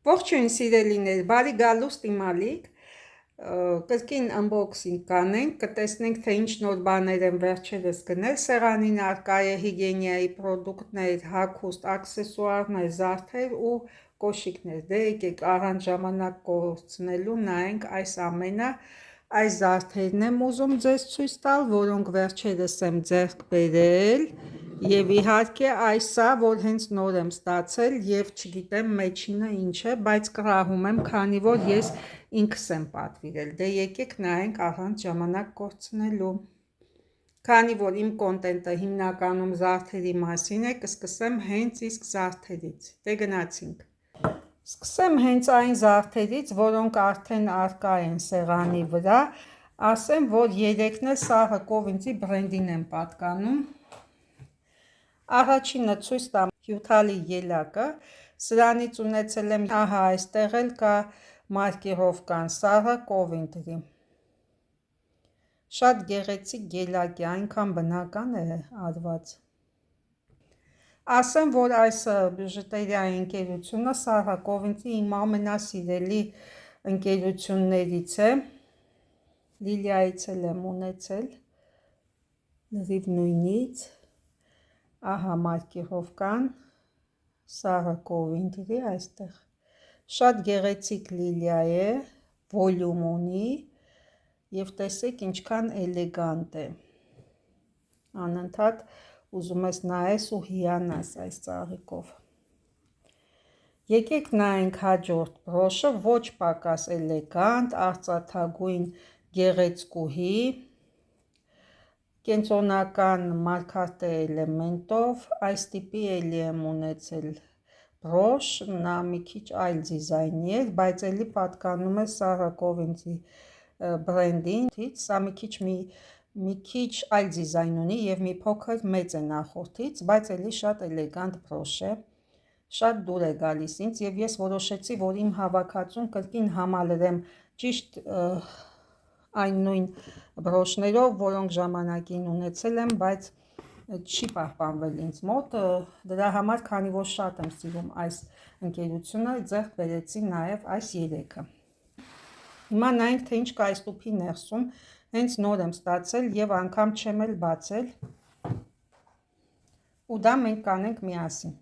Ողջույն սիրելիներ, բարի գալուստ իմ ալիք, կրկին unboxing կանենք, կտեսնենք, թե ինչ նոր բաներ են վերջերս գնել, սեղանին առկա է հիգիենայի պրոդուկտներ, հագուստ, աքսեսուարներ, զարդեր ու կոշիկներ, դե եկեք առանց ժամանակ կորցնելու նայենք այս ամենը, այս զարդերն եմ ուզում ձեզ ցույց տալ, որոնք վերջերս եմ ձեռք բերել Եվ իհարկե այսա, որ հենց նոր եմ ստացել և չգիտեմ մեջինը ինչ է, բայց կռահում եմ, քանի որ ես ինքս եմ պատվիրել, դե եկեք նայենք առանց ժամանակ կորցնելու։ Քանի որ իմ կոնտենտը հիմնականում զարդերի մասին է, կսկսեմ հենց իսկ զարդերից, դե գնացինք։ Սկսեմ հենց այն զարդերից, որոնք արդեն առկա են սեղանի վրա, ասեմ, որ երեքն էլ Սահակով ինձի բրենդին են պատկանում։ Առաջինը ցույց տամ հյութալի ելակը, սրանից ունեցել եմ, ահա այստեղ էլ կա մարկիրովկան, Սահակով ինձի։ Շատ գեղեցիկ ելակ է, այնքան բնական է արված։ Ասեմ, որ այս բյուժետերիայի ընկերությունը Սահակով ինձի իմ ամենասիրելի ընկերություններից է, Լիլիայից էլ եմ ունեցել, լրիվ նույնից, ահա մարկիրովկան, Սահակով ինձի այստեղ, շատ գեղեցիկ լիլիա է, վոլյում ունի և տեսեք ինչքան էլեգանտ է, անընդհատ ուզում ես նայես ու հիանաս այս ծաղիկով։ Եկեք նայենք հաջորդ բրոշը, ոչ պակաս էլեգանտ, արծաթագույն գեղեցկուհի, կենտրոնական մարգարտե էլեմենտով, այս տիպի էլի եմ ունեցել բրոշ, նա մի քիչ այլ դիզայնի է, բայց էլի պատկանում է Սահակով ինձի բրենդին, սա մի քիչ այլ դիզայն ունի և մի փոքր մեծ է նախորդից, բայց էլի շատ էլեգանտ բրոշ է, շատ դուր է գալիս ինձ և ես որոշեցի, որ իմ հավաքածուն կրկին համալրեմ ճիշտ այն նույն բրոշներով, որոնք ժամանակին ունեցել եմ, բայց չի պահպանվել ինձ մոտ, դրա համար, քանի որ շատ եմ սիրում այս ընկերությունը, ձեռք բերեցի նաև այս երեքը։ Հիմա նայենք, թե ինչ կա այս տուփի ներսում, հենց նոր եմ ստացել և անգամ չեմ էլ բացել, ու դա մենք կանենք միասին։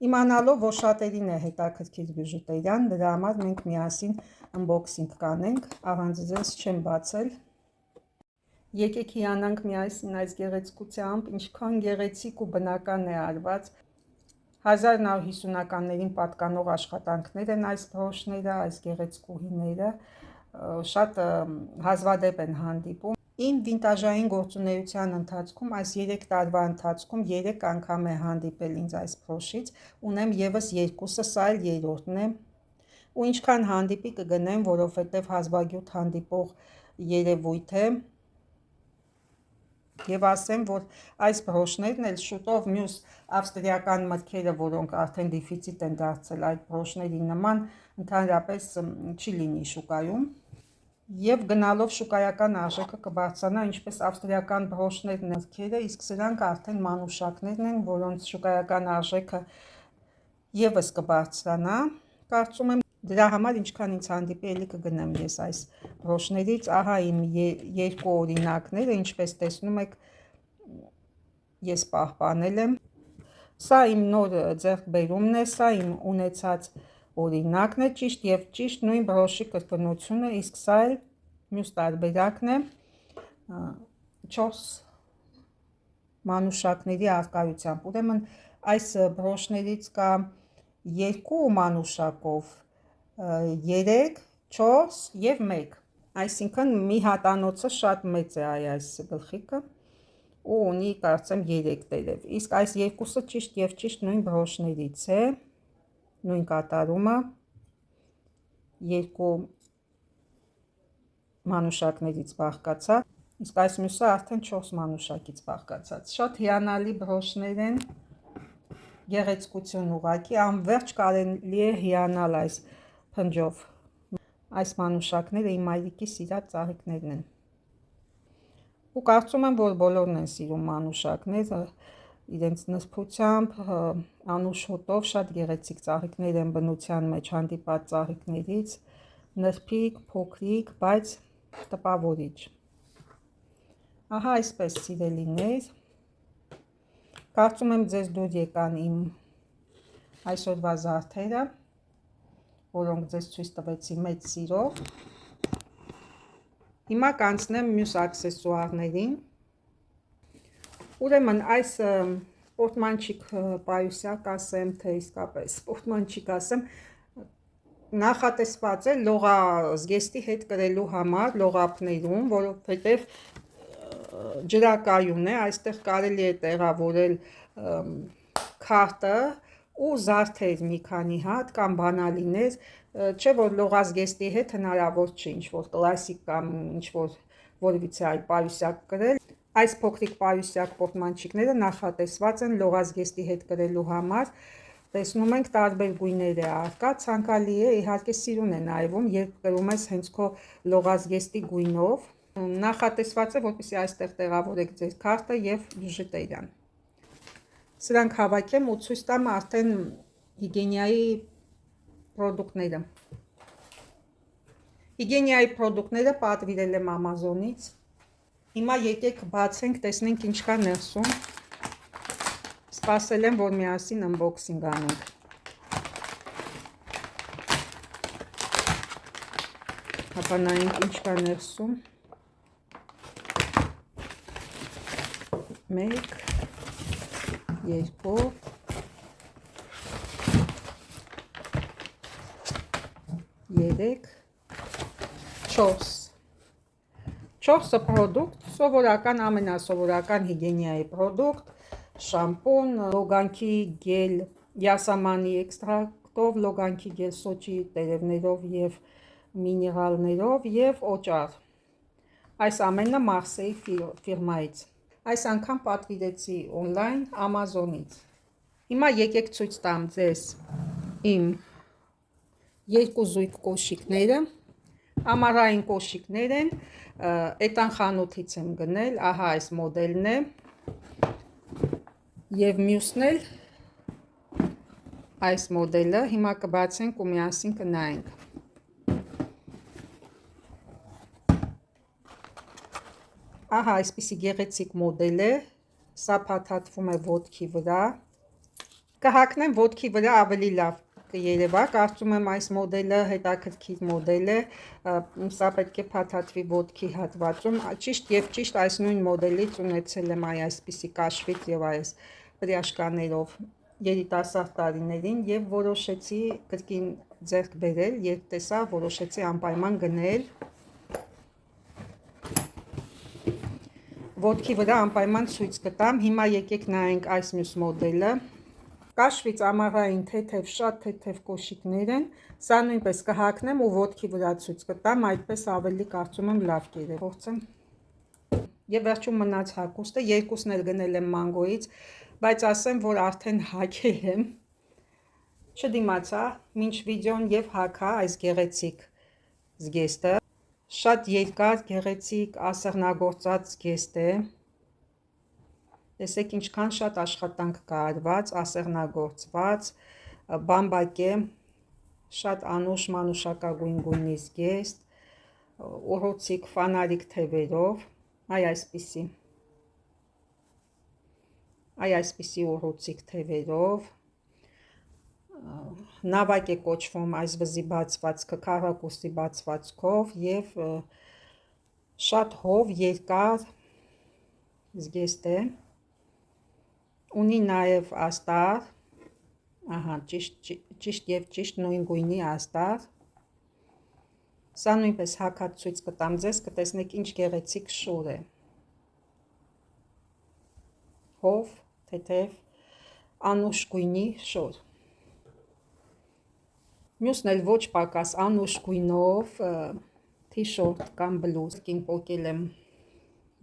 Իմանալով, որ շատերին է հետաքրքիր բյուժետերիան, դրա համար մենք միասին unboxing կանենք, առանց ձեզ չեմ բացել։ Եկեք հիանանք միասին այս գեղեցկությամբ, ինչքան գեղեցիկ ու բնական է արված։ 1950-ականներին պատկանող աշխատանքներ են այս բրոշները, այս գեղեցկուհիները, շատ հազվադեպ են հանդիպում։ Իմ վինտաժային գործունեության ընթացքում, այս 3 տարվա ընթացքում 3 անգամ է հանդիպել ինձ այս բրոշից, ունեմ ևս 2-ը, սա էլ 3-րդն է, ու ինչքան հանդիպի կգնեմ, որովհետև հազվագյուտ հանդիպող երևույթ է, և ասեմ, որ այս բրոշներն էլ շուտով մյուս ավստրիական մրգերը, որոնք արդեն դիֆիցիտ են դարձել այդ բրոշների նման, ընդհանրապես չի լինի շուկայում, և գնալով շուկայական արժեքը կբարձրանա, ինչպես ավստրիական բրոշներն են մրգերը, իսկ սրանք արդեն մանուշակներն են, որոնց շուկայական արժեքը ևս կբարձրանա, կարծում եմ, դրա համար ինչքան ինձ հանդիպի էլի կգնեմ ես այս բրոշներից, ահա իմ 2 օրինակները, ինչպես տեսնում եք, ես պահպանել եմ, սա իմ նոր ձեռքբերումն է, սա իմ ունեցած օրինակն է, ճիշտ և ճիշտ նույն բրոշի կրկնությունը, իսկ սա էլ մյուս տարբերակն է, 4 մանուշակների առկայությամբ, ուրեմն այս բրոշներից կա 2 մանուշակով, 3, 4 և 1, այսինքն մի հատանոցը շատ մեծ է այս գլխիկը ու ունի կարծեմ 3 տերև, իսկ այս 2-ը ճիշտ և ճիշտ նույն բրոշներից է, նույն կատարումը, 2 մանուշակներից բաղկացած, իսկ այս մյուսը արդեն 4 մանուշակից բաղկացած, շատ հիանալի բրոշներ են, գեղեցկություն ուղղակի, անվերջ կարելի է հիանալ այս փնջով, այս մանուշակները իմ մայրիկի սիրած ծաղիկներն են, ու կարծում եմ, որ բոլորն են սիրում մանուշակներ, իրենց նսփությամբ, անուշ հոտով, շատ գեղեցիկ ծաղիկներ են բնության մեջ հանդիպած ծաղիկներից, նրբիկ, փոքրիկ, բայց տպավորիչ։ Ահա այսպես սիրելիներ, կարծում եմ ձեզ դուր եկան իմ այսօրվա զարդերը, որոնք ձեզ ցույց տվեցի մեծ սիրով։ Հիմա կանցնեմ մյուս աքսեսուարներին։ Ուրեմն այս պորտմանչիկ պայուսակ ասեմ, թե իսկապես պորտմանչիկ ասեմ, նախատեսված է լողազգեստի հետ կրելու համար լողափներում, որովհետև ջրակայուն է, այստեղ կարելի է տեղավորել քարտը ու զարդեր մի քանի հատ կամ բանալիներ, չէ որ լողազգեստի հետ հնարավոր չի ինչ-որ կլասիկ կամ ինչ-որ որևիցե այլ պայուսակ կրել։ Այս փոքրիկ պայուսակ պորտմանչիկները նախատեսված են լողազգեստի հետ կրելու համար։ Տեսնում ենք տարբեր գույներ է առկա, ցանկալի է, իհարկե սիրուն է նայվում, երբ կրում ես հենց քո լողազգեստի գույնով։ Նախատեսված է, որպեսզի այստեղ տեղավորեք ձեր քարտը եւ բյուժետերիան։ Սրանք հավաքեմ ու ցույց տամ արդեն հիգիենայի պրոդուկտները։ Հիգիենայի պրոդուկտները պատվիրել եմ Ամազոնից։ Հիմա եկեք բացենք, տեսնենք ինչ կա ներսում։ Սպասել եմ, որ միասին unboxing անենք։ Հապա նայենք ինչ կա ներսում։ 1 2 3 4 4 պրոդուկտ, սովորական, ամենասովորական հիգիենայի պրոդուկտ, շամպուն, լոգանքի գել յասամանի էքստրակտով, լոգանքի գել սոճի տերևներով և միներալներով և օճառ։ Այս ամենը Մարսեի ֆիրմայից։ Այս անգամ պատվիրեցի օնլայն Ամազոնից։ Հիմա եկեք ցույց տամ ձեզ իմ երկու զույգ կոշիկները։ Ամառային կոշիկներ են, Էտան խանութից եմ գնել, ահա այս մոդելն է և մյուսն էլ այս մոդելը, հիմա կբացենք ու միասին կնայենք։ Ահա այսպիսի գեղեցիկ մոդել է, սա փաթաթվում է ոտքի վրա, կհագնեմ ոտքի վրա ավելի լավ կերևա, կարծում եմ այս մոդելը հետաքրքիր մոդել է, սա պետք է փաթաթվի ոտքի հատվածում, ճիշտ և ճիշտ այս նույն մոդելից ունեցել եմ այսպիսի կաշվիտ և այս պրյաշկաներով երիտասարդ տարիներին և որոշեցի կրկին ձեռք բերել, երբ տեսա, որոշեցի անպայման գնել, ոտքի վրա անպայման ցույց կտամ, հիմա եկեք նայենք այս մյուս մոդելը, կաշվից ամառային թեթև, շատ թեթև կոշիկներ են, սա նույնպես կհագնեմ ու ոտքի վրա ցույց կտամ, այդպես ավելի կարծում եմ լավ կերևա։ Եվ վերջում մնաց հագուստը, երկուսն էլ գնել եմ Մանգոյից, բայց ասեմ, որ արդեն հագել եմ, չդիմացա, մինչ վիդեոն և հագա այս գեղեցիկ զգեստը, շատ երկար, գեղեցիկ, ասեղնագործած զգեստ է, տեսեք ինչքան շատ աշխատանք կա արված, ասեղնագործված, բամբակ է, շատ անուշ մանուշակագույն գույնի զգեստ, ուռուցիկ ֆանարիկ թևերով, այսպիսի ուռուցիկ թևերով, նավակ է կոչվում այս վզի բացվածքը քառակուսի բացվածքով և շատ հով, երկար զգեստ է, ունի նաև աստար, ահա ճիշտ և ճիշտ նույն գույնի աստար, սա նույնպես հագած ցույց կտամ ձեզ, կտեսնեք ինչ գեղեցիկ շոր է, հով, թեթև, անուշ գույնի շոր, մյուսն էլ ոչ պակաս անուշ գույնով, թիշորտ կամ բլուզ, կին պոկել եմ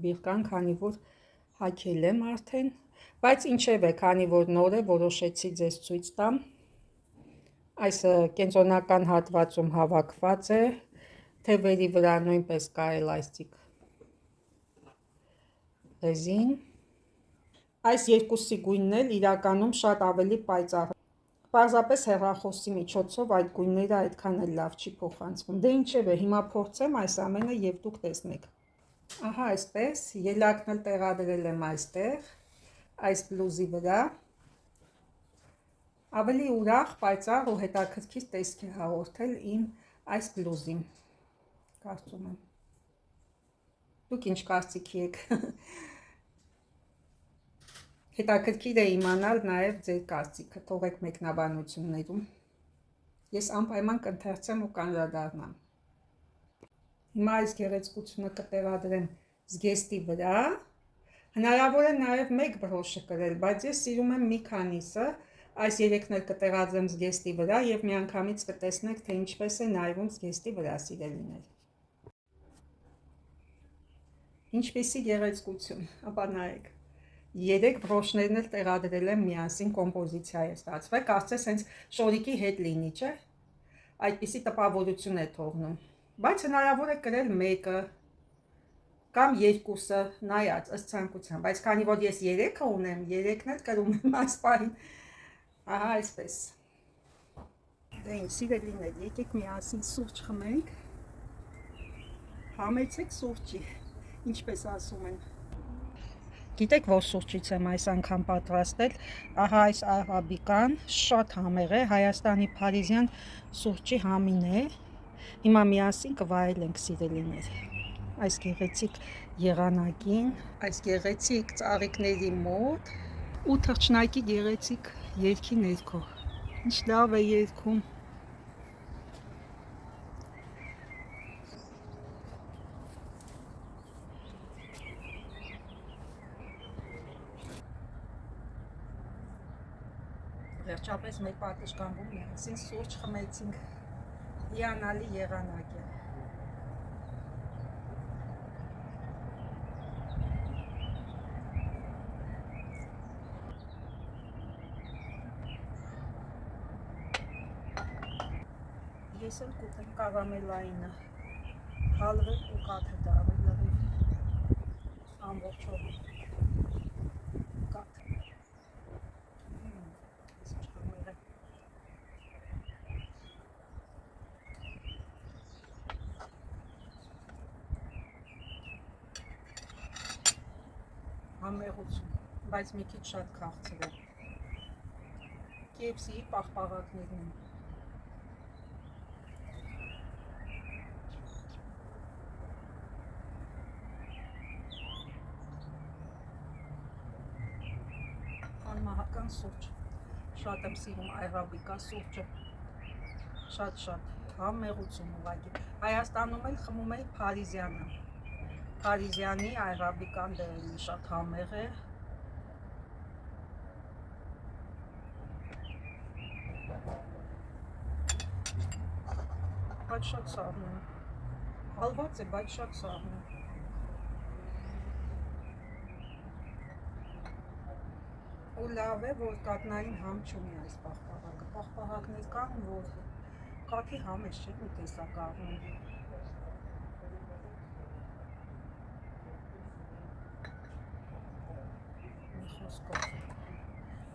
բիրկան, քանի որ հագել եմ արդեն, բայց ինչևէ, քանի որ նոր է, որոշեցի ձեզ ցույց տամ, այս կենտրոնական հատվածում հավաքված է, թևերի վրա նույնպես կա էլաստիկ ռեզին, Այս երկուսի գույնն էլ իրականում շատ ավելի պայծառ է։ Պարզապես հեռախոսի միջոցով այդ գույները այդքան էլ լավ չի փոխանցվում։ Դե ինչևէ, հիմա փորձեմ այս ամենը եւ դուք տեսնեք։ Ահա այսպես, ելակն էլ տեղադրել եմ այստեղ, այս բլուզի վրա։ Ավելի ուրախ, պայծառ ու հետաքրքիր տեսք է հաղորդել իմ այս բլուզին, կարծում եմ։ Դուք ինչ կարծիքի եք։ Հետաքրքիր է իմանալ նաև ձեր կարծիքը, թողեք մեկնաբանություններում։ Ես անպայման կընթերցեմ ու կանրադառնամ։ Հիմա այս գեղեցկությունը կտեղադրեմ զգեստի վրա։ Հնարավոր է նաև մեկ բրոշը կրել, բայց ես սիրում եմ մի քանիսը։ Այս երեքն էլ կտեղադրեմ զգեստի վրա եւ միանգամից կտեսնեք, թե ինչպես է նայվում զգեստի վրա, սիրելիներ։ Ինչպիսի գեղեցկություն, ապա նայեք։ 3 բրոշներն էլ տեղադրել եմ միասին, կոմպոզիցիա է ստացվել, կարծես հենց շորիկի հետ լինի, չէ՞։ Այդպիսի տպավորություն է թողնում, բայց հնարավոր է կրել մեկը կամ երկուսը, նայած ըստ ցանկության, բայց քանի որ ես 3-ը ունեմ, 3-ն էլ կրում եմ այս պահին։ Ահա այսպես։ Դե ինչ, սիրելիներ, եկեք միասին սուրճ խմենք։ Համեցեք սուրճի, ինչպես ասում են։ Գիտեք, որ սուրճից եմ այս անգամ պատրաստել, ահա այս արաբիկան, շատ համեղ է, Հայաստանի փարիզյան սուրճի համին է։ Հիմա միասին կվայելենք, սիրելիներ, այս գեղեցիկ եղանակին, այս գեղեցիկ ծաղիկների մոտ ու թռչնակի գեղեցիկ երգի ներքո։ Ինչ լավ է երգում։ Վերջապես մեր պատշգամբում միասին սուրճ խմեցինք, հիանալի եղանակ է։ Ես էլ կուտեմ կարամելայինը, հալվել ու կաթը դարել լրիվ, ամբողջով կաթ։ Համեղություն, բայց մի քիչ շատ քաղցր է։ KFC-ի պաղպաղակներն։ Անմահական սուրճ, շատ եմ սիրում արաբիկա սուրճը, շատ համեղություն ուղղակի։ Հայաստանում էլ խմում էի փարիզյանը, Փարիզյանի արաբիկան դեռ էլի շատ համեղ է։ Բայց շատ սառն է, հալված է, բայց շատ սառն է։ Ու լավ է, որ կատնային համ չունի այս պաղպաղակը, պաղպաղակներ կան, որ կաթի համես չէ մի տեսակ առնում։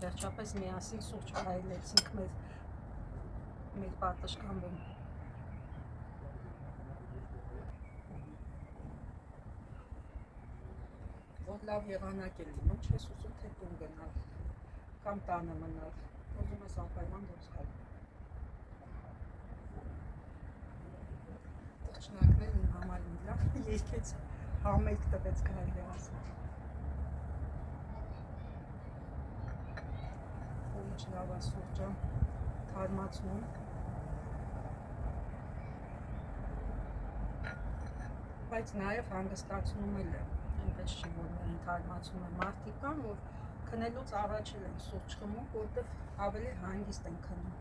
Վերջապես միասին սուրճ վայելեցինք մեր պատշգամբում։ Որ լավ եղանակ է լինում, չես ուզում թե տուն գնալ կամ տանը մնալ, ուզում ես անպայման դուրս գալ։ Թռչնակներն իմ համար մի լավ երգեց, համերգ տվեց, կարելի է ասել։ Ինչ լավ է սուրճը, թարմացնում։ Բայց նաև հանգստացնում էլ է, այնպես չի, որ միայն թարմացնում է, մարդիկ կան, որ քնելուց առաջ են սուրճ խմում, որտեղ ավելի հանգիստ են քնում։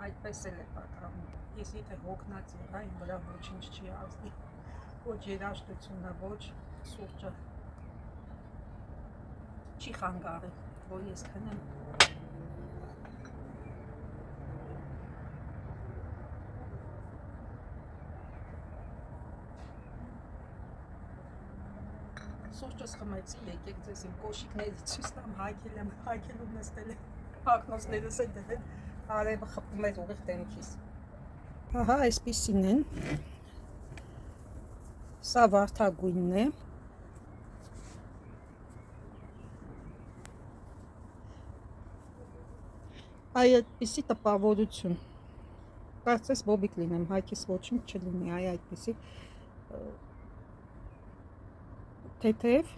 Այդպես էլ է պատահում։ Ես եթե հոգնած եղա, իմ վրա ոչինչ չի ազդի, ոչ երաժշտությունը, ոչ սուրճը չի խանգարի, որ ես քնեմ։ սուրճս խմեցի, եկեք ձեզ իմ կոշիկներից ցույց տամ, հայքելում նստել եմ, ակնոցներս են դրել, արևը խփում էր ուղիղ դեմքիս։ Ահա, այսպիսին են։ Սա վարդագույնն է։ Այ այդպիսի տպավորություն։ Կարծես բոբիկ լինեմ, հայքիս ոչինչ չլինի, այ այդպիսի թեթև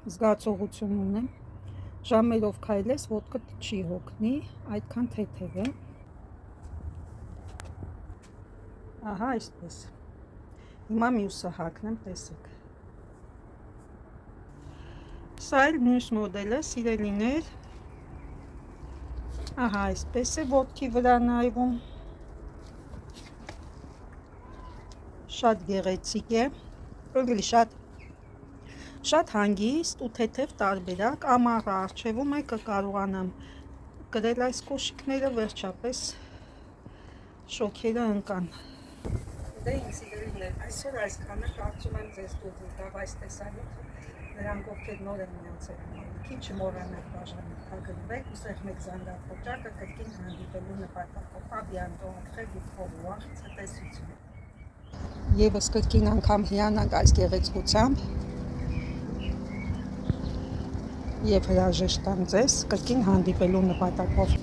զգացողություն ունեմ, ժամերով քայլես, ոտքդ չի հոգնի, այդքան թեթև է։ Ահա այսպես։ Հիմա մյուսը հագնեմ, տեսեք։ Սա էլ մյուս մոդելը, սիրելիներ։ Ահա այսպես է ոտքի վրա նայվում։ Շատ գեղեցիկ է, ավելի շատ հանգիստ ու թեթև տարբերակ, ամառը առջևում է, կկարողանամ կրել այս կոշիկները, վերջապես շոքերը ընկան։ Դե ինձ սիրելիներ, այսօր այսքանը, կարծում եմ ձեզ դուր տավ այս տեսանյութը, նրանք ովքեր նոր են միացել ալիքին, չմոռանաք բաժանել, փակվեք ու սեղմեք զանգակոճակը կրկին հանդիպելու նպատակով, աբիանտո ատխեք ու փողուախ ցտեսություն։ Եվս կրկին անգամ հիանանք այս գեղեցկությամբ և հրաժեշտ տամ ձեզ կրկին հանդիպելու նպատակով։